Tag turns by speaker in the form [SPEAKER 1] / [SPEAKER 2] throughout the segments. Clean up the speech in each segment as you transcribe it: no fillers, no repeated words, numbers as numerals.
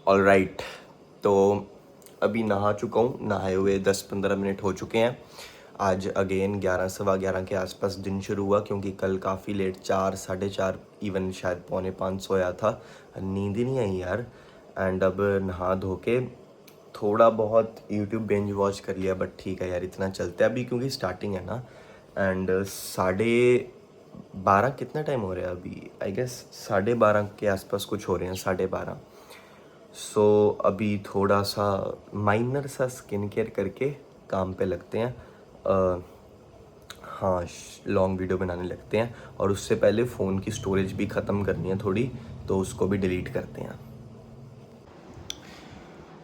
[SPEAKER 1] Alright, तो अभी नहा चुका हूँ। नहाए हुए 10-15 मिनट हो चुके हैं। आज अगेन 11 सवा 11 के आसपास दिन शुरू हुआ, क्योंकि कल काफ़ी लेट 4 साढ़े 4 इवन शायद 4:45 सोया था। नींद ही नहीं आई यार। एंड अब नहा धो के थोड़ा बहुत यूट्यूब बेंच वॉच कर लिया, बट ठीक है यार, इतना चलता है अभी क्योंकि स्टार्टिंग है ना। एंड 12:30 कितना टाइम हो रहा है अभी? आई गेस 12:30 के आसपास कुछ हो रहे हैं, 12:30। सो अभी थोड़ा सा माइनर सा स्किन केयर करके काम पे लगते हैं। हाँ, लॉन्ग वीडियो बनाने लगते हैं। और उससे पहले फ़ोन की स्टोरेज भी ख़त्म करनी है थोड़ी, तो उसको भी डिलीट करते हैं।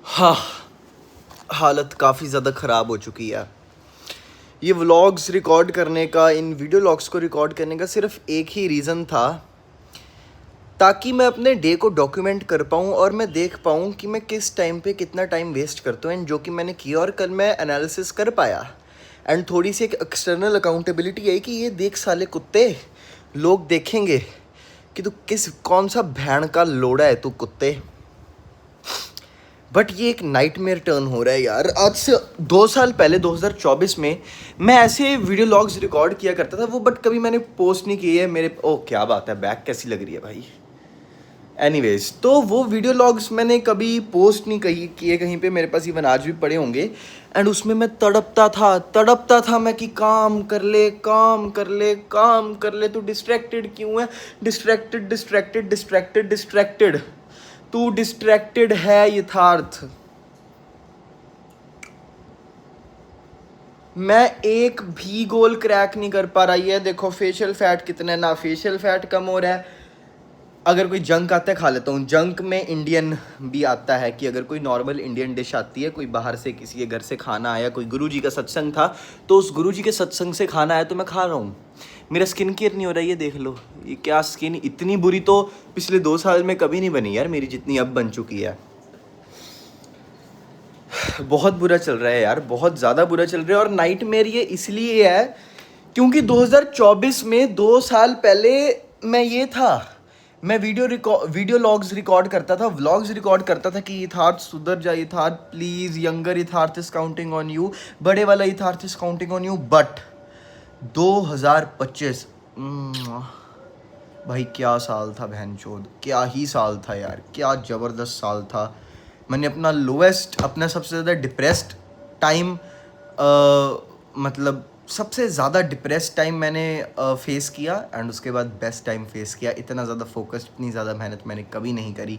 [SPEAKER 1] हाँ, हालत काफ़ी ज़्यादा ख़राब हो चुकी है। ये व्लॉग्स रिकॉर्ड करने का, इन वीडियो लॉग्स को रिकॉर्ड करने का सिर्फ एक ही रीज़न था, ताकि मैं अपने डे को डॉक्यूमेंट कर पाऊँ और मैं देख पाऊँ कि मैं किस टाइम पे कितना टाइम वेस्ट करता हूँ, एंड जो कि मैंने किया और कल मैं एनालिसिस कर पाया। एंड थोड़ी सी एक एक्सटर्नल अकाउंटेबिलिटी है कि ये देख साले कुत्ते, लोग देखेंगे कि तू कौन सा भैंड का लोड़ा है तू कुत्ते। बट ये एक नाइटमेयर टर्न हो रहा है यार। आज से 2 साल पहले 2024 में मैं ऐसे वीडियो लॉग्स रिकॉर्ड किया करता था वो, बट कभी मैंने पोस्ट नहीं किए है मेरे। ओ क्या बात है, बैक कैसी लग रही है भाई। एनीवेज, तो वो वीडियो लॉग्स मैंने कभी पोस्ट नहीं किए कहीं पे, मेरे पास इवन आज भी पड़े होंगे। एंड उसमें मैं तड़पता था मैं कि काम कर ले, काम कर ले, काम कर ले, तू डिस्ट्रैक्टेड क्यों है? डिस्ट्रैक्टेड डिस्ट्रैक्टेड डिस्ट्रैक्टेड डिस्ट्रैक्टेड, तू डिस्ट्रैक्टेड है यथार्थ। मैं एक भी गोल क्रैक नहीं कर पा रहा। ये देखो फेशियल फैट कितना है, ना फेशियल फैट कम हो रहा है। अगर कोई जंक आता है खा लेता हूँ। जंक में इंडियन भी आता है कि अगर कोई नॉर्मल इंडियन डिश आती है, कोई बाहर से किसी के घर से खाना आया, कोई गुरुजी का सत्संग था तो उस गुरुजी के सत्संग से खाना आया तो मैं खा रहा हूँ। मेरा स्किन केयर नहीं हो रहा है, ये देख लो। ये क्या स्किन इतनी बुरी तो पिछले 2 साल में कभी नहीं बनी यार मेरी, जितनी अब बन चुकी है। बहुत बुरा चल रहा है यार, बहुत ज़्यादा बुरा चल रहा है। और नाइटमेयर ये इसलिए है क्योंकि 2024 में 2 साल पहले मैं ये था, मैं वीडियो लॉग्स रिकॉर्ड करता था, व्लॉग्स रिकॉर्ड करता था कि यथार्थ सुधर जा, यथार्थ प्लीज़, यंगर यथार्थ इज काउंटिंग ऑन यू, बड़े वाला यथार्थ is counting on you. But 2025 भाई क्या साल था बहनचोद, क्या ही साल था यार, क्या ज़बरदस्त साल था। मैंने अपना लोएस्ट, अपना सबसे ज़्यादा डिप्रेस्ड टाइम, मतलब सबसे ज़्यादा डिप्रेस्ड टाइम मैंने फेस किया, एंड उसके बाद बेस्ट टाइम फेस किया। इतना ज़्यादा फोकस्ड, इतनी ज़्यादा मेहनत मैंने कभी नहीं करी।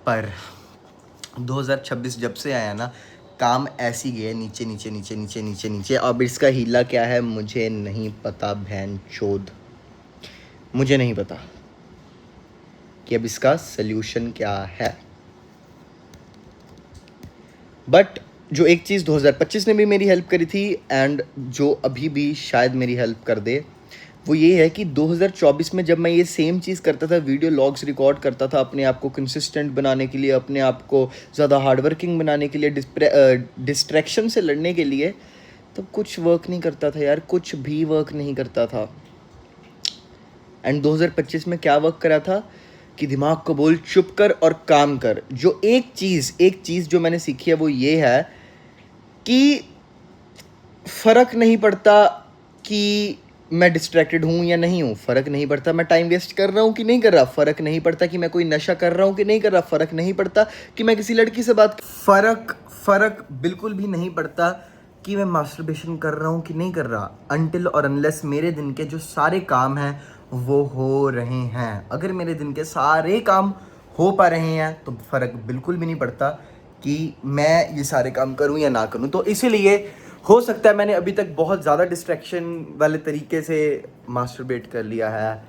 [SPEAKER 1] पर 2026 जब से आया ना, काम ऐसी गया नीचे नीचे नीचे नीचे नीचे नीचे। अब इसका हीला क्या है मुझे नहीं पता बहनचोद, मुझे नहीं पता कि अब इसका सल्यूशन क्या है। बट जो एक चीज़ 2025 ने भी मेरी हेल्प करी थी, एंड जो अभी भी शायद मेरी हेल्प कर दे, वो ये है कि 2024 में जब मैं ये सेम चीज़ करता था, वीडियो लॉग्स रिकॉर्ड करता था अपने आप को कंसिस्टेंट बनाने के लिए, अपने आप को ज़्यादा हार्डवर्किंग बनाने के लिए, डिस्ट्रैक्शन से लड़ने के लिए, तो कुछ वर्क नहीं करता था यार, कुछ भी वर्क नहीं करता था। एंड 2025 में क्या वर्क करा था कि दिमाग को बोल चुप कर और काम कर। जो एक चीज़ जो मैंने सीखी है वो ये है कि फ़र्क नहीं पड़ता कि मैं डिस्ट्रैक्टेड हूँ या नहीं हूँ, फ़र्क नहीं पड़ता मैं टाइम वेस्ट कर रहा हूँ कि नहीं कर रहा, फ़र्क नहीं पड़ता कि मैं कोई नशा कर रहा हूँ कि नहीं कर रहा, फ़र्क नहीं पड़ता कि मैं किसी लड़की से फ़र्क बिल्कुल भी नहीं पड़ता कि मैं मास्टरबेशन कर रहा हूँ कि नहीं कर रहा, अनटिल और अनलेस मेरे दिन के जो सारे काम हैं वो हो रहे हैं। अगर मेरे दिन के सारे काम हो पा रहे हैं तो फ़र्क बिल्कुल भी नहीं पड़ता कि मैं ये सारे काम करूँ या ना करूँ। तो इसीलिए हो सकता है मैंने अभी तक बहुत ज़्यादा डिस्ट्रैक्शन वाले तरीके से मास्टरबेट कर लिया है,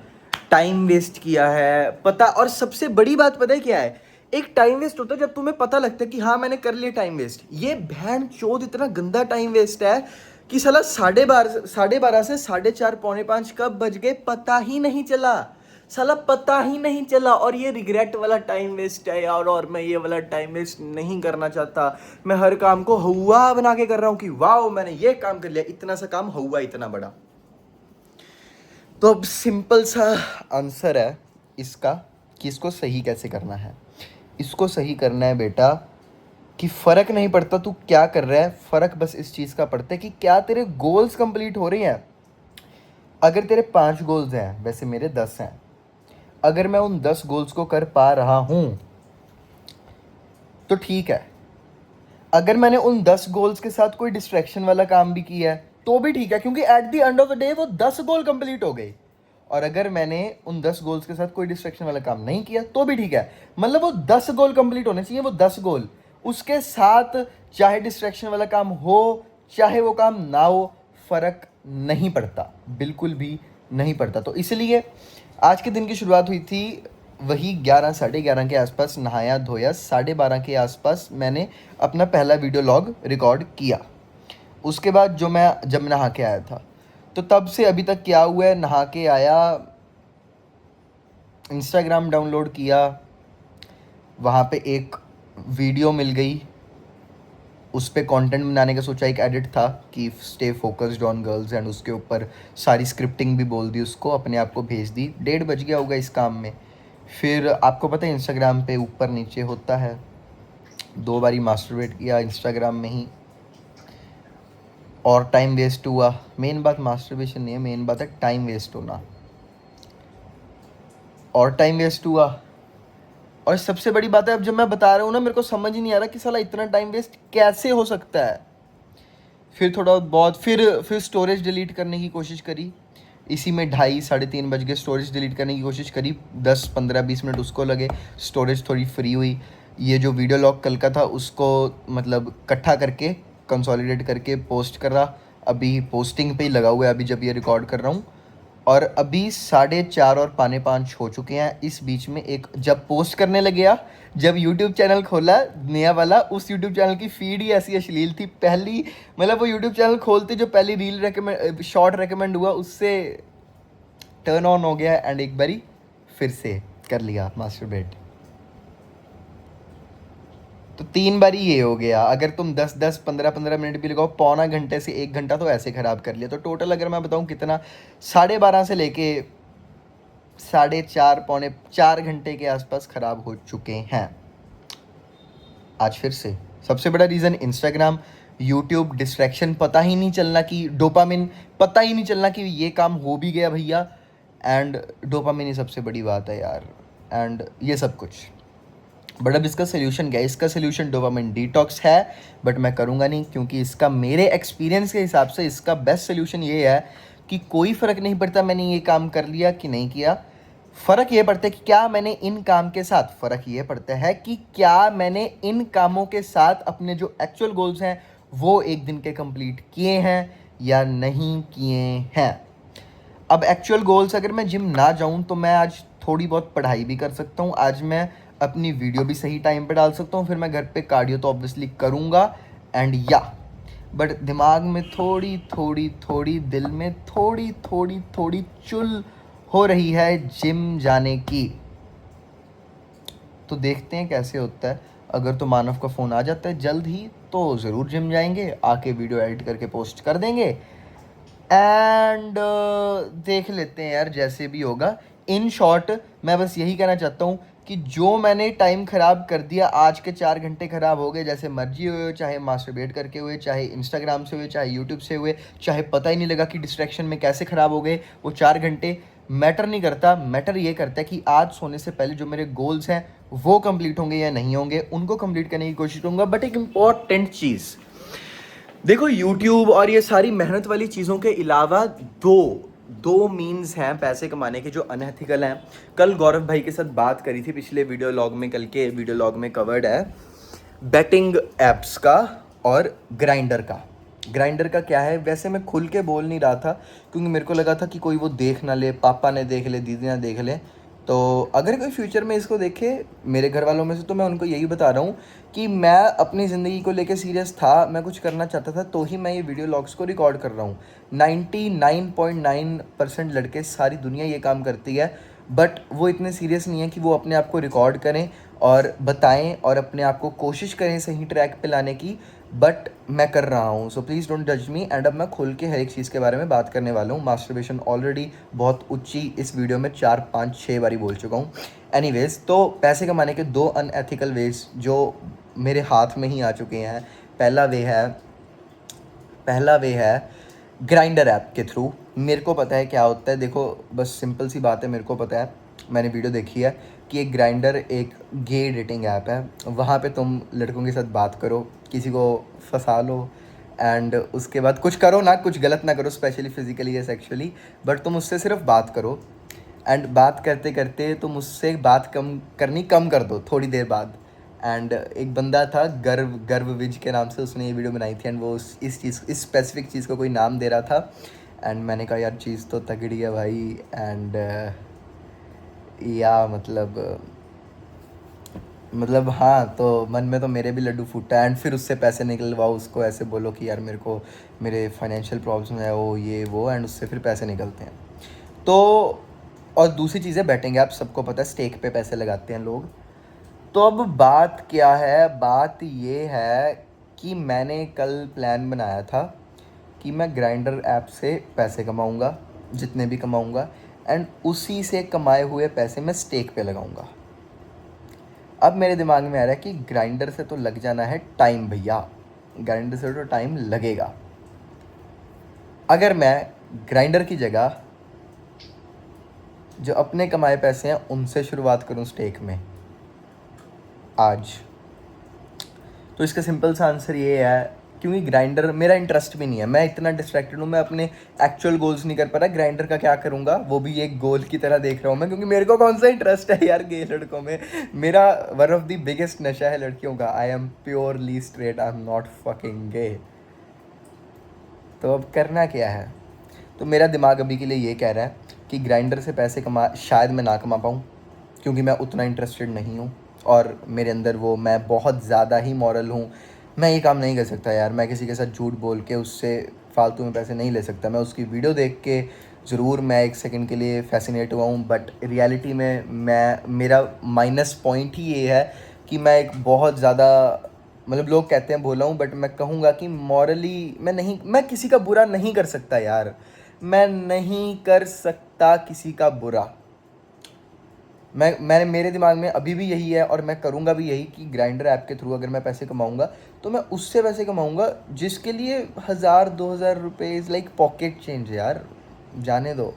[SPEAKER 1] टाइम वेस्ट किया है, पता। और सबसे बड़ी बात पता है क्या है? एक टाइम वेस्ट होता है जब तुम्हें पता लगता है कि हाँ मैंने कर लिया टाइम वेस्ट। ये भैन चोद इतना गंदा टाइम वेस्ट है कि साला 12:30 से 4:30 4:45 कब बज गए पता ही नहीं चला, साला पता ही नहीं चला। और ये रिग्रेट वाला टाइम वेस्ट है यार, और मैं ये वाला टाइम वेस्ट नहीं करना चाहता। मैं हर काम को हुआ बना के कर रहा हूँ कि वाओ मैंने ये काम कर लिया, इतना सा काम हुआ इतना बड़ा। तो अब सिंपल सा आंसर है इसका कि इसको सही कैसे करना है। इसको सही करना है बेटा, कि फ़र्क नहीं पड़ता तू क्या कर रहा है, फ़र्क बस इस चीज़ का पड़ता है कि क्या तेरे गोल्स कंप्लीट हो रहे हैं। अगर तेरे 5 गोल्स हैं, वैसे मेरे 10 हैं, अगर मैं उन 10 गोल्स को कर पा रहा हूँ तो ठीक है। अगर मैंने उन 10 गोल्स के साथ कोई डिस्ट्रैक्शन वाला काम भी किया है तो भी ठीक है, क्योंकि at the end of the day वो 10 गोल कंप्लीट हो गए। और अगर मैंने उन 10 गोल्स के साथ कोई डिस्ट्रैक्शन वाला काम नहीं किया तो भी ठीक है। मतलब वो 10 गोल कंप्लीट होने चाहिए, वो 10 गोल। उसके साथ चाहे डिस्ट्रैक्शन वाला काम हो चाहे वो काम ना हो, फर्क नहीं पड़ता, बिल्कुल भी नहीं पड़ता। तो इसलिए आज के दिन की शुरुआत हुई थी वही 11 साढ़े 11 के आसपास, नहाया धोया, 12:30 के आसपास मैंने अपना पहला वीडियो लॉग रिकॉर्ड किया। उसके बाद जब मैं नहा के आया था, तो तब से अभी तक क्या हुआ है, नहा के आया, इंस्टाग्राम डाउनलोड किया, वहाँ पे एक वीडियो मिल गई, उस पर कंटेंट बनाने का सोचा, एक एडिट था कि stay focused on girls, and उसके ऊपर सारी स्क्रिप्टिंग भी बोल दी उसको, अपने आप को भेज दी। 1:30 बज गया होगा इस काम में। फिर आपको पता है इंस्टाग्राम पे ऊपर नीचे होता है, 2 बारी मास्टरबेट किया इंस्टाग्राम में ही, और टाइम वेस्ट हुआ। मेन बात मास्टरबेशन नहीं है, मेन बात है टाइम वेस्ट होना, और टाइम वेस्ट हुआ। और सबसे बड़ी बात है, अब जब मैं बता रहा हूँ ना, मेरे को समझ ही नहीं आ रहा कि साला इतना टाइम वेस्ट कैसे हो सकता है। फिर थोड़ा बहुत फिर स्टोरेज डिलीट करने की कोशिश करी, इसी में 2:30-3:30 बज गए। स्टोरेज डिलीट करने की कोशिश करी, 10-15-20 मिनट उसको लगे, स्टोरेज थोड़ी फ्री हुई। ये जो वीडियो लॉग कल का था उसको मतलब इकट्ठा करके कंसोलिडेट करके पोस्ट करा, अभी पोस्टिंग पे ही लगा हुआ है अभी जब ये रिकॉर्ड कर रहा हूँ। और अभी 4:30 और 4:45 हो चुके हैं। इस बीच में एक जब पोस्ट करने लगे, जब यूट्यूब चैनल खोला नया वाला, उस यूट्यूब चैनल की फीड ही ऐसी अश्लील थी। पहली मतलब वो यूट्यूब चैनल खोलते जो पहली रील रेकमेंड शॉर्ट रेकमेंड हुआ, उससे टर्न ऑन हो गया एंड एक बारी फिर से कर लिया मास्टरबेट। तो 3 बारी ये हो गया। अगर तुम 10-10 15-15 मिनट भी लगाओ, पौना घंटे से 1 घंटा तो ऐसे ख़राब कर लिया। तो टोटल अगर मैं बताऊँ कितना, 12:30 से लेके 4:30 4 घंटे के आसपास ख़राब हो चुके हैं। आज फिर से सबसे बड़ा रीज़न इंस्टाग्राम, यूट्यूब, डिस्ट्रैक्शन, पता ही नहीं चलना कि डोपामिन, पता ही नहीं चलना कि ये काम हो भी गया भैया। एंड डोपामिन ही सबसे बड़ी बात है यार, एंड ये सब कुछ। बट अब इसका सोल्यूशन क्या है? इसका सोल्यूशन डोपामिन डिटॉक्स है, बट मैं करूँगा नहीं, क्योंकि इसका मेरे एक्सपीरियंस के हिसाब से इसका बेस्ट सोल्यूशन ये है कि कोई फ़र्क नहीं पड़ता मैंने ये काम कर लिया कि नहीं किया। फ़र्क ये पड़ता है कि क्या मैंने इन काम के साथ, फ़र्क ये पड़ता है कि क्या मैंने इन कामों के साथ अपने जो एक्चुअल गोल्स हैं वो एक दिन के कंप्लीट किए हैं या नहीं किए हैं। अब एक्चुअल गोल्स, अगर मैं जिम ना जाऊं तो मैं आज थोड़ी बहुत पढ़ाई भी कर सकता हूं, आज मैं अपनी वीडियो भी सही टाइम पे डाल सकता हूं, फिर मैं घर पे कार्डियो तो ऑब्वियसली करूंगा एंड या, बट दिमाग में थोड़ी थोड़ी थोड़ी, दिल में थोड़ी थोड़ी थोड़ी चुल हो रही है जिम जाने की। तो देखते हैं कैसे होता है। अगर तो मानव का फ़ोन आ जाता है जल्द ही तो ज़रूर जिम जाएंगे, आके वीडियो एडिट करके पोस्ट कर देंगे, एंड देख लेते हैं यार जैसे भी होगा। इन शॉर्ट मैं बस यही कहना चाहता हूँ कि जो मैंने टाइम ख़राब कर दिया, आज के 4 घंटे ख़राब हो गए, जैसे मर्जी हुए, चाहे मास्टरबेट करके हुए, चाहे इंस्टाग्राम से हुए, चाहे यूट्यूब से हुए, चाहे पता ही नहीं लगा कि डिस्ट्रैक्शन में कैसे ख़राब हो गए वो 4 घंटे, मैटर नहीं करता। मैटर ये करता है कि आज सोने से पहले जो मेरे गोल्स हैं वो कंप्लीट होंगे या नहीं होंगे, उनको कंप्लीट करने की कोशिश करूँगा। बट एक इम्पॉर्टेंट चीज़ देखो, यूट्यूब और ये सारी मेहनत वाली चीज़ों के अलावा दो मीन्स हैं पैसे कमाने के जो अनएथिकल हैं। कल गौरव भाई के साथ बात करी थी पिछले वीडियो लॉग में, कल के वीडियो लॉग में कवर्ड है बेटिंग एप्स का और ग्राइंडर का। ग्राइंडर का क्या है, वैसे मैं खुल के बोल नहीं रहा था क्योंकि मेरे को लगा था कि कोई वो देख ना ले, पापा ने देख ले, दीदी ने देख ले, तो अगर कोई फ्यूचर में इसको देखे मेरे घर वालों में से, तो मैं उनको यही बता रहा हूँ कि मैं अपनी ज़िंदगी को लेके सीरियस था, मैं कुछ करना चाहता था, तो ही मैं ये वीडियो लॉग्स को रिकॉर्ड कर रहा हूँ। 99.9% लड़के, सारी दुनिया ये काम करती है, बट वो इतने सीरियस नहीं है कि वो अपने आप को रिकॉर्ड करें और बताएं और अपने आप को कोशिश करें सही ट्रैक पे लाने की, बट मैं कर रहा हूँ, सो प्लीज़ डोंट जज मी। एंड अब मैं खुल के हर एक चीज़ के बारे में बात करने वाला हूँ। मास्टरबेशन ऑलरेडी बहुत ऊंची इस वीडियो में 4 5 6 बारी बोल चुका हूँ। एनीवेज, तो पैसे कमाने के 2 अनएथिकल वेज जो मेरे हाथ में ही आ चुके हैं। पहला वे है ग्राइंडर ऐप के थ्रू। मेरे को पता है क्या होता है, देखो बस सिंपल सी बात है, मेरे को पता है, मैंने वीडियो देखी है कि एक ग्राइंडर एक गे डेटिंग ऐप है। वहाँ पे तुम लड़कों के साथ बात करो, किसी को फंसा लो, एंड उसके बाद कुछ करो ना, कुछ गलत ना करो, स्पेशली फिजिकली या सेक्सुअली, बट तुम उससे सिर्फ बात करो। एंड बात करते करते तुम उससे बात कम कर दो थोड़ी देर बाद। एंड एक बंदा था गर्व विज के नाम से, उसने ये वीडियो बनाई थी, एंड वो इस स्पेसिफिक चीज़ को कोई नाम दे रहा था। एंड मैंने कहा यार चीज़ तो तगड़ी है भाई। एंड या मतलब हाँ, तो मन में तो मेरे भी लड्डू फूटा। एंड फिर उससे पैसे निकलवाओ, उसको ऐसे बोलो कि यार मेरे को मेरे फाइनेंशियल प्रॉब्लम है, वो ये वो, एंड उससे फिर पैसे निकलते हैं। तो और दूसरी चीज़ है बैटिंग ऐप, सबको पता है स्टेक पे पैसे लगाते हैं लोग। तो अब बात क्या है, बात ये है कि मैंने कल प्लान बनाया था कि मैं ग्राइंडर ऐप से पैसे कमाऊंगा, जितने भी कमाऊंगा, एंड उसी से कमाए हुए पैसे मैं स्टेक पे लगाऊंगा। अब मेरे दिमाग में आ रहा है कि ग्राइंडर से तो लग जाना है टाइम भैया, ग्राइंडर से तो टाइम लगेगा। अगर मैं ग्राइंडर की जगह जो अपने कमाए पैसे हैं उनसे शुरुआत करूं स्टेक में आज, तो इसका सिंपल सा आंसर ये है, क्योंकि ग्राइंडर मेरा इंटरेस्ट भी नहीं है, मैं इतना डिस्ट्रैक्टेड हूँ, मैं अपने एक्चुअल गोल्स नहीं कर पा रहा। ग्राइंडर का क्या करूँगा, वो भी एक गोल की तरह देख रहा हूँ मैं, क्योंकि मेरे को कौन सा इंटरेस्ट है यार गे लड़कों में। मेरा वन ऑफ द बिगेस्ट नशा है लड़कियों का। I am purely straight, I am not fucking gay. तो अब करना क्या है, तो मेरा दिमाग अभी के लिए ये कह रहा है कि ग्राइंडर से पैसे शायद मैं ना कमा पाऊँ, क्योंकि मैं उतना इंटरेस्टेड नहीं हूँ, और मेरे अंदर वो, मैं बहुत ज़्यादा ही मॉरल हूँ। मैं ये काम नहीं कर सकता यार, मैं किसी के साथ झूठ बोल के उससे फालतू में पैसे नहीं ले सकता। मैं उसकी वीडियो देख के ज़रूर मैं एक सेकंड के लिए फैसिनेट हुआ हूँ, बट रियलिटी में मेरा माइनस पॉइंट ही ये है कि मैं एक बहुत ज़्यादा, मतलब लोग कहते हैं बोला हूँ, बट मैं कहूँगा कि मॉरली मैं किसी का बुरा नहीं कर सकता यार, मैं नहीं कर सकता किसी का बुरा। मैंने मेरे दिमाग में अभी भी यही है, और मैं करूँगा भी यही, कि ग्राइंडर ऐप के थ्रू अगर मैं पैसे कमाऊँगा तो मैं उससे पैसे कमाऊँगा जिसके लिए 1000-2000 रुपये इज़ लाइक पॉकेट चेंज यार, जाने दो,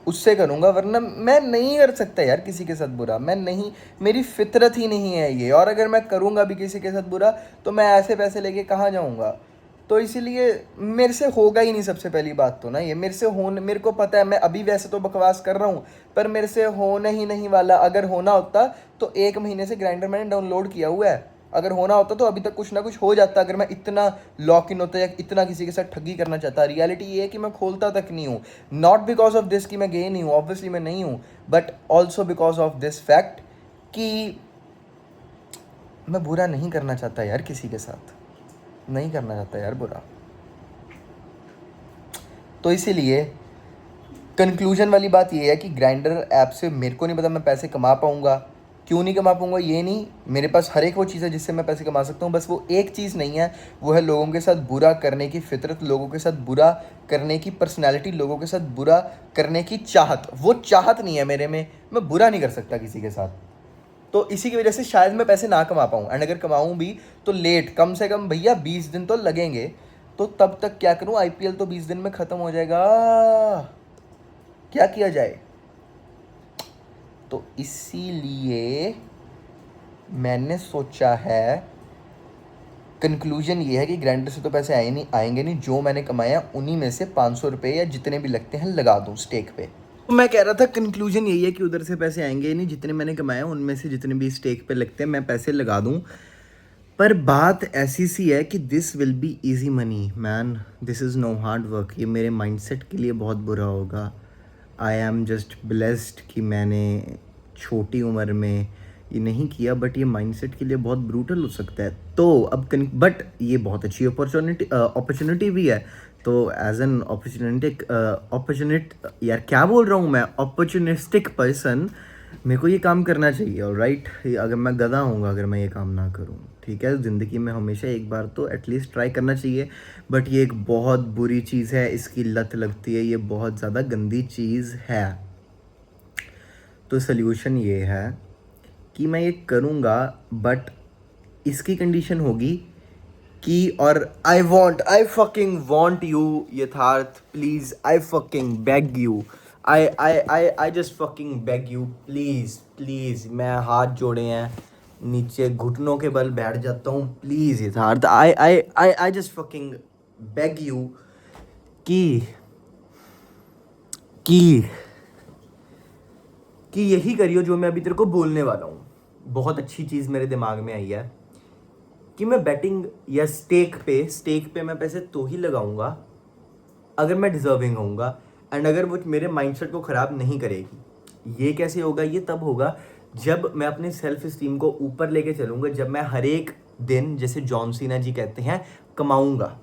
[SPEAKER 1] उससे करूँगा। वरना मैं नहीं कर सकता यार किसी के साथ बुरा, मैं नहीं, मेरी फितरत ही नहीं है ये। और अगर मैं करूँगा भी किसी के साथ बुरा, तो मैं ऐसे पैसे लेके कहाँ जाऊँगा। तो इसीलिए मेरे से होगा ही नहीं, सबसे पहली बात तो ना ये, मेरे को पता है, मैं अभी वैसे तो बकवास कर रहा हूँ, पर मेरे से होने ही नहीं वाला। अगर होना होता तो 1 महीने से ग्राइंडर मैंने डाउनलोड किया हुआ है, अगर होना होता तो अभी तक कुछ ना कुछ हो जाता, अगर मैं इतना लॉक इन होता या इतना किसी के साथ ठगी करना चाहता। रियलिटी ये है कि मैं खोलता तक नहीं हूँ, नॉट बिकॉज ऑफ दिस कि मैं गे नहीं हूँ, ऑब्वियसली मैं नहीं हूँ, but also because of this fact कि मैं बुरा नहीं करना चाहता यार, किसी के साथ नहीं करना चाहता यार बुरा। तो इसीलिए कंक्लूजन वाली बात ये है कि ग्राइंडर ऐप से मेरे को नहीं पता मैं पैसे कमा पाऊँगा, क्यों नहीं कमा पाऊँगा ये नहीं, मेरे पास हर एक वो चीज़ है जिससे मैं पैसे कमा सकता हूँ, बस वो एक चीज़ नहीं है, वो है लोगों के साथ बुरा करने की फितरत, लोगों के साथ बुरा करने की पर्सनैलिटी, लोगों के साथ बुरा करने की चाहत। वो चाहत नहीं है मेरे में, मैं बुरा नहीं कर सकता किसी के साथ। तो इसी की वजह से शायद मैं पैसे ना कमा पाऊँ, एंड अगर कमाऊँ भी तो लेट, कम से कम भैया 20 दिन तो लगेंगे। तो तब तक क्या करूँ, आईपीएल तो 20 दिन में ख़त्म हो जाएगा, क्या किया जाए। तो इसीलिए मैंने सोचा है, कंक्लूजन ये है कि ग्राइंडर से तो पैसे आएंगे नहीं, जो मैंने कमाया उन्हीं में से 500 रुपये या जितने भी लगते हैं लगा दूँ स्टेक पे। तो मैं कह रहा था कंक्लूजन यही है कि उधर से पैसे आएंगे ही नहीं, जितने मैंने कमाया उनमें से जितने भी स्टेक पे लगते हैं मैं पैसे लगा दूँ। पर बात ऐसी सी है कि this will be easy money man, this is no hard work. ये मेरे माइंडसेट के लिए बहुत बुरा होगा। आई एम जस्ट ब्लेस्ड कि मैंने छोटी उम्र में ये नहीं किया, बट ये माइंडसेट के लिए बहुत ब्रूटल हो सकता है। तो अब बट ये बहुत अच्छी अपॉर्चुनिटी भी है। तो एज एन अपॉर्चुनिटी यार क्या बोल रहा हूँ मैं, अपॉर्चुनिस्टिक पर्सन, मेरे को ये काम करना चाहिए, ऑलराइट। अगर मैं गधा हूँगा अगर मैं ये काम ना करूँ, ठीक है। ज़िंदगी में हमेशा एक बार तो एटलीस्ट ट्राई करना चाहिए। बट ये एक बहुत बुरी चीज़ है, इसकी लत लगती है, ये बहुत ज़्यादा गंदी चीज़ है। तो सल्यूशन ये है कि मैं ये करूँगा, बट इसकी कंडीशन होगी कि, और आई फकिंग वॉन्ट यू यथार्थ, please, I fucking beg you, I just fucking beg you, please please, मैं हाथ जोड़े हैं नीचे, घुटनों के बल बैठ जाता हूँ, प्लीज यथार्थ, I just fucking beg you कि कि कि यही करियो जो मैं अभी तेरे को बोलने वाला हूँ। बहुत अच्छी चीज़ मेरे दिमाग में आई है कि मैं बेटिंग या स्टेक पे मैं पैसे तो ही लगाऊंगा अगर मैं डिजर्विंग होऊंगा, एंड अगर वो मेरे माइंडसेट को ख़राब नहीं करेगी। ये कैसे होगा? ये तब होगा जब मैं अपने सेल्फ इस्टीम को ऊपर लेके चलूंगा, जब मैं हर एक दिन, जैसे जॉन सीना जी कहते हैं, कमाऊंगा।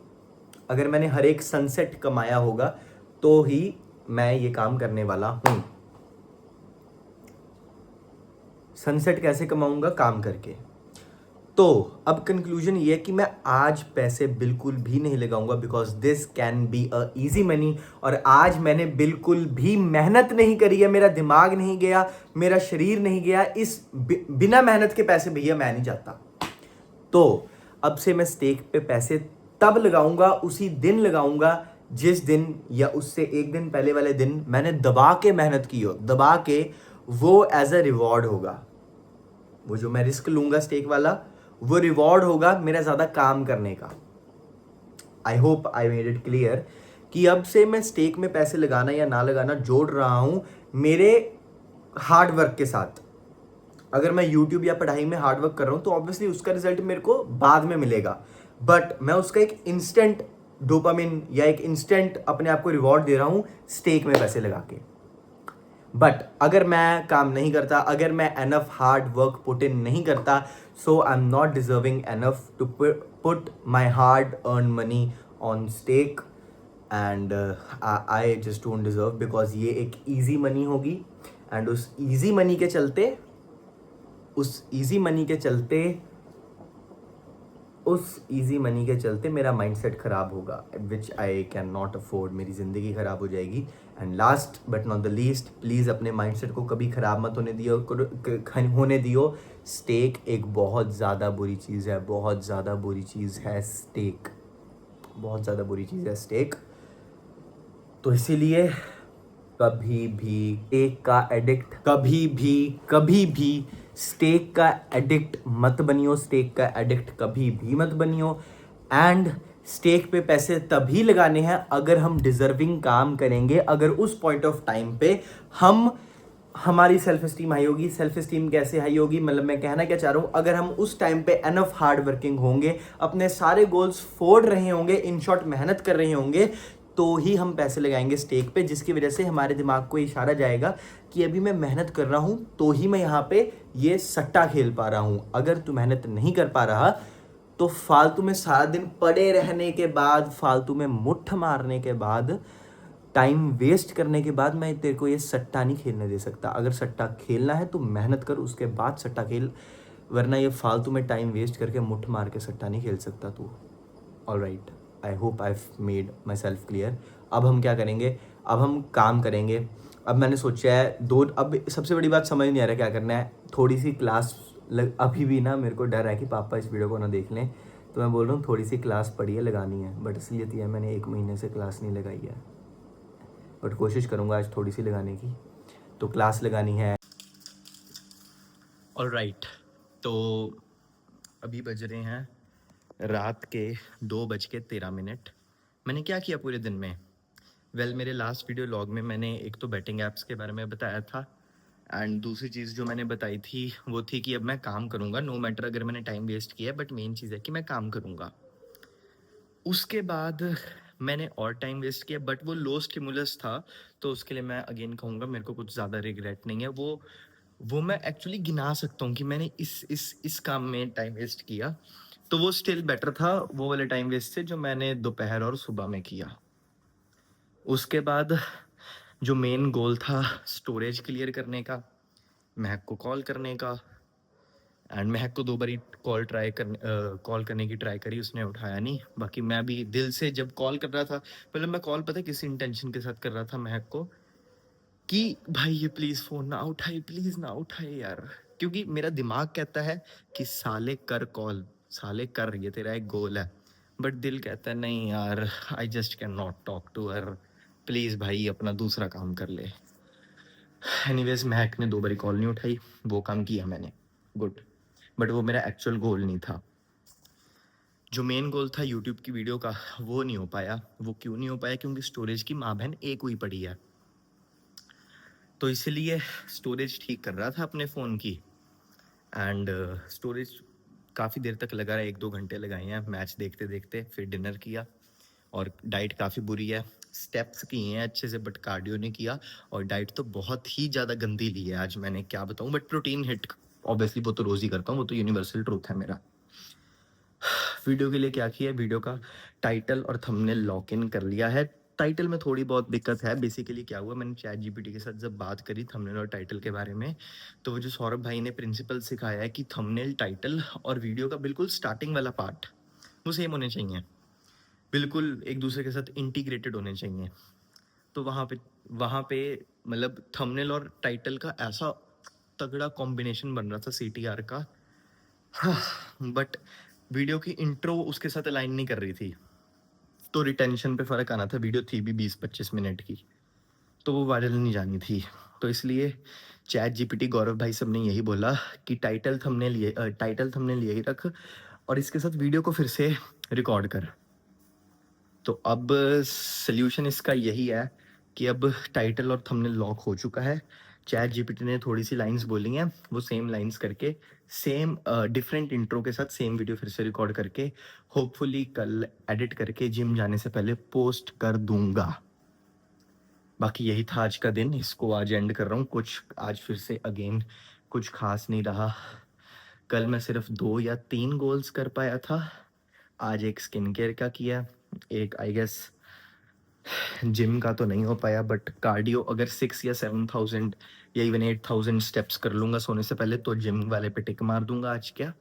[SPEAKER 1] अगर मैंने हर एक सनसेट कमाया होगा तो ही मैं ये काम करने वाला हूँ। सनसेट कैसे कमाऊंगा? काम करके। तो अब कंक्लूजन ये है कि मैं आज पैसे बिल्कुल भी नहीं लगाऊंगा, because this can be a easy money. और आज मैंने बिल्कुल भी मेहनत नहीं करी है, मेरा दिमाग नहीं गया, मेरा शरीर नहीं गया, इस बिना मेहनत के पैसे भैया मैं नहीं चाहता। तो अब से मैं स्टेक पे पैसे तब लगाऊंगा, उसी दिन लगाऊंगा जिस दिन या उससे एक दिन पहले वाले दिन मैंने दबा के मेहनत की हो, दबा के, वो एज अ रिवॉर्ड होगा। वो जो मैं रिस्क लूंगा स्टेक वाला, वो रिवॉर्ड होगा मेरा ज्यादा काम करने का। I hope I made it clear कि अब से मैं स्टेक में पैसे लगाना या ना लगाना जोड़ रहा हूं मेरे हार्ड वर्क के साथ। अगर मैं यूट्यूब या पढ़ाई में हार्ड वर्क कर रहा हूं तो ऑब्वियसली उसका रिजल्ट मेरे को बाद में मिलेगा, बट मैं उसका एक इंस्टेंट डोपामिन या एक इंस्टेंट अपने आप को रिवॉर्ड दे रहा हूं स्टेक में पैसे लगा के। बट अगर मैं काम नहीं करता, अगर मैं enough hard work put in नहीं करता, so I am not deserving enough to put my hard earn money on stake, and I just don't deserve, because ये एक ईजी मनी होगी। एंड उस ईजी मनी के चलते मेरा माइंडसेट खराब होगा, which I can not afford. मेरी ज़िंदगी खराब हो जाएगी। And last but not the least, please अपने माइंडसेट को कभी ख़राब मत होने दियो। स्टेक एक बहुत ज़्यादा बुरी चीज़ है, बहुत ज़्यादा बुरी चीज़ है स्टेक, बहुत ज़्यादा बुरी चीज़ है स्टेक। तो इसीलिए कभी भी स्टेक का एडिक्ट, कभी भी स्टेक का एडिक्ट मत बनियो, स्टेक का एडिक्ट कभी भी मत बनियो। एंड स्टेक पे पैसे तभी लगाने हैं अगर हम डिजर्विंग काम करेंगे, अगर उस पॉइंट ऑफ टाइम पे हमारी सेल्फ स्टीम हाई होगी। सेल्फ स्टीम कैसे हाई होगी? मतलब मैं कहना क्या चाह रहा हूं, अगर हम उस टाइम पे एनफ हार्ड वर्किंग होंगे, अपने सारे गोल्स फोड़ रहे होंगे, इन शॉर्ट मेहनत कर रहे होंगे, तो ही हम पैसे लगाएंगे स्टेक पे, जिसकी वजह से हमारे दिमाग को इशारा जाएगा कि अभी मैं मेहनत कर रहा हूं तो ही मैं यहाँ पे ये सट्टा खेल पा रहा हूं। अगर तू मेहनत नहीं कर पा रहा तो फालतू में सारा दिन पड़े रहने के बाद, फालतू में मुट्ठ मारने के बाद, टाइम वेस्ट करने के बाद मैं तेरे को ये सट्टा नहीं खेलने दे सकता। अगर सट्टा खेलना है तो मेहनत कर, उसके बाद सट्टा खेल, वरना ये फालतू में टाइम वेस्ट करके मुट्ठ मार के सट्टा नहीं खेल सकता तू। Alright, I hope I made my self clear. अब हम क्या करेंगे? अब हम काम करेंगे। अब मैंने सोचा है अब सबसे बड़ी बात समझ नहीं आ रहा क्या करना है। थोड़ी सी क्लास अभी भी ना मेरे को डर है कि पापा इस वीडियो को ना देख लें, तो मैं बोल रहा हूँ थोड़ी सी क्लास पढ़ी है, लगानी है, बट इसलिए तो यार मैंने 1 महीने से क्लास नहीं लगाई है, बट कोशिश करूँगा आज थोड़ी सी लगाने की। तो क्लास लगानी है। ऑलराइट, तो अभी बज रहे हैं रात के 2:13। मैंने क्या किया पूरे दिन में? मेरे लास्ट वीडियो लॉग में मैंने एक तो बैटिंग ऐप्स के बारे में बताया था, एंड दूसरी चीज़ जो मैंने बताई थी वो थी कि अब मैं काम करूँगा, नो मैटर अगर मैंने टाइम वेस्ट किया, बट मेन चीज़ है कि मैं काम करूँगा। उसके बाद मैंने और टाइम वेस्ट किया, बट वो लो स्टिमुलस था, तो उसके लिए मैं अगेन कहूँगा मेरे को कुछ ज़्यादा रिग्रेट नहीं है। वो मैं एक्चुअली गिना सकता हूँ कि मैंने इस काम में टाइम वेस्ट किया, तो वो स्टिल बेटर था वो वाले टाइम वेस्ट से जो मैंने दोपहर और सुबह में किया। उसके बाद जो मेन गोल था स्टोरेज क्लियर करने का, महक को कॉल करने का, एंड महक को 2 बारी कॉल करने की ट्राई करी, उसने उठाया नहीं। बाकी मैं भी दिल से जब कॉल कर रहा था, पहले मैं कॉल पता है किस इंटेंशन के साथ कर रहा था महक को, कि भाई ये प्लीज़ फ़ोन ना उठाए, प्लीज़ ना उठाए यार। क्योंकि मेरा दिमाग कहता है कि साले कर कॉल, साले कर, ये तेरा एक गोल है। बट दिल कहता है नहीं यार, I just can not talk to her, please भाई अपना दूसरा काम कर ले। एनीवेज महक ने 2 बारी कॉल नहीं उठाई, वो काम किया मैंने, गुड। बट वो मेरा एक्चुअल गोल नहीं था। जो मेन गोल था यूट्यूब की वीडियो का, वो नहीं हो पाया। वो क्यों नहीं हो पाया? क्योंकि स्टोरेज की माँ बहन एक हुई पड़ी है। तो इसलिए स्टोरेज ठीक कर रहा था अपने फ़ोन की, एंड स्टोरेज काफ़ी देर तक लगा रहा, 1-2 घंटे लगाए हैं मैच देखते देखते। फिर डिनर किया, और डाइट काफ़ी बुरी है। स्टेप्स किए हैं अच्छे से, बट कार्डियो नहीं किया। और डाइट तो बहुत ही ज़्यादा गंदी ली है आज मैंने, क्या बताऊँ। बट प्रोटीन हिट ऑब्वियसली वो तो रोज़ ही करता हूँ, वो तो यूनिवर्सल ट्रूथ है मेरा। वीडियो के लिए क्या किया है, वीडियो का टाइटल और थंबनेल लॉक इन कर लिया है। टाइटल में थोड़ी बहुत दिक्कत है। बेसिकली क्या हुआ, मैंने चैट जीपीटी के साथ जब बात करी थंबनेल और टाइटल के बारे में, तो वो जो सौरभ भाई ने प्रिंसिपल सिखाया है कि थंबनेल, टाइटल और वीडियो का बिल्कुल स्टार्टिंग वाला पार्ट वो सेम होने चाहिए, बिल्कुल एक दूसरे के साथ इंटीग्रेटेड होने चाहिए। तो वहाँ पे मतलब थंबनेल और टाइटल का ऐसा तगड़ा कॉम्बिनेशन बन रहा था सीटीआर का, बट वीडियो की इंट्रो उसके साथ अलाइन नहीं कर रही थी। तो रिटेंशन पे फ़र्क आना था। वीडियो थी भी 20-25 मिनट की, तो वो वायरल नहीं जानी थी। तो इसलिए चैट जीपीटी, गौरव भाई सब ने यही बोला कि टाइटल थंबनेल यही रख, और इसके साथ वीडियो को फिर से रिकॉर्ड कर। तो अब सॉल्यूशन इसका यही है कि अब टाइटल और थंबनेल लॉक हो चुका है। चैट जीपीटी ने थोड़ी सी लाइंस बोली हैं, वो सेम लाइंस करके, सेम डिफरेंट इंट्रो के साथ सेम वीडियो फिर से रिकॉर्ड करके, होपफुली कल एडिट करके जिम जाने से पहले पोस्ट कर दूंगा। बाकी यही था आज का दिन, इसको आज एंड कर रहा हूँ। कुछ आज फिर से अगेन कुछ खास नहीं रहा। कल मैं सिर्फ 2 या 3 गोल्स कर पाया था। आज एक स्किन केयर का किया, एक आई गेस जिम का तो नहीं हो पाया, बट कार्डियो अगर 6 या 7,000 या इवन 8,000 स्टेप्स कर लूँगा सोने से पहले, तो जिम वाले पे टिक मार दूंगा आज। क्या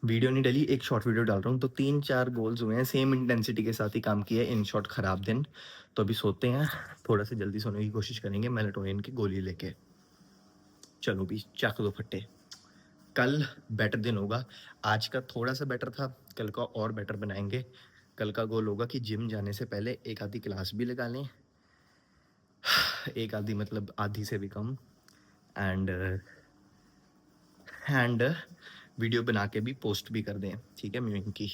[SPEAKER 1] वीडियो नहीं डली, एक शॉर्ट वीडियो डाल रहा हूँ, तो 3-4 गोल्स हुए हैं। सेम इंटेंसिटी के साथ ही काम किया है। इन शॉर्ट ख़राब दिन, तो अभी सोते हैं, थोड़ा सा जल्दी सोने की कोशिश करेंगे मेलाटोनिन की गोली लेके। चलो भी चक दो फट्टे, कल बेटर दिन होगा। आज का थोड़ा सा बेटर था, कल का और बेटर बनाएंगे। कल का गोल होगा कि जिम जाने से पहले एक आधी क्लास भी लगा लें, एक आधी मतलब आधी से भी कम, एंड वीडियो बना के भी पोस्ट भी कर दें, ठीक है मीमिंग की।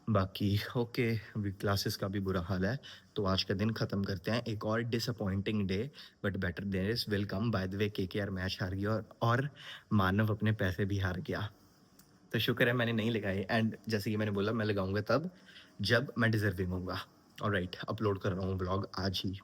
[SPEAKER 1] बाकी ओके, अभी क्लासेस का भी बुरा हाल है, तो आज का दिन ख़त्म करते हैं। एक और disappointing day, but better days will come. By the way KKR match हार गया, और मानव अपने पैसे भी हार गया। तो शुक्र है मैंने नहीं लगाए, एंड जैसे कि मैंने बोला मैं लगाऊंगा तब जब मैं डिजर्विंग होऊंगा। ऑलराइट, अपलोड कर रहा हूँ ब्लॉग आज ही।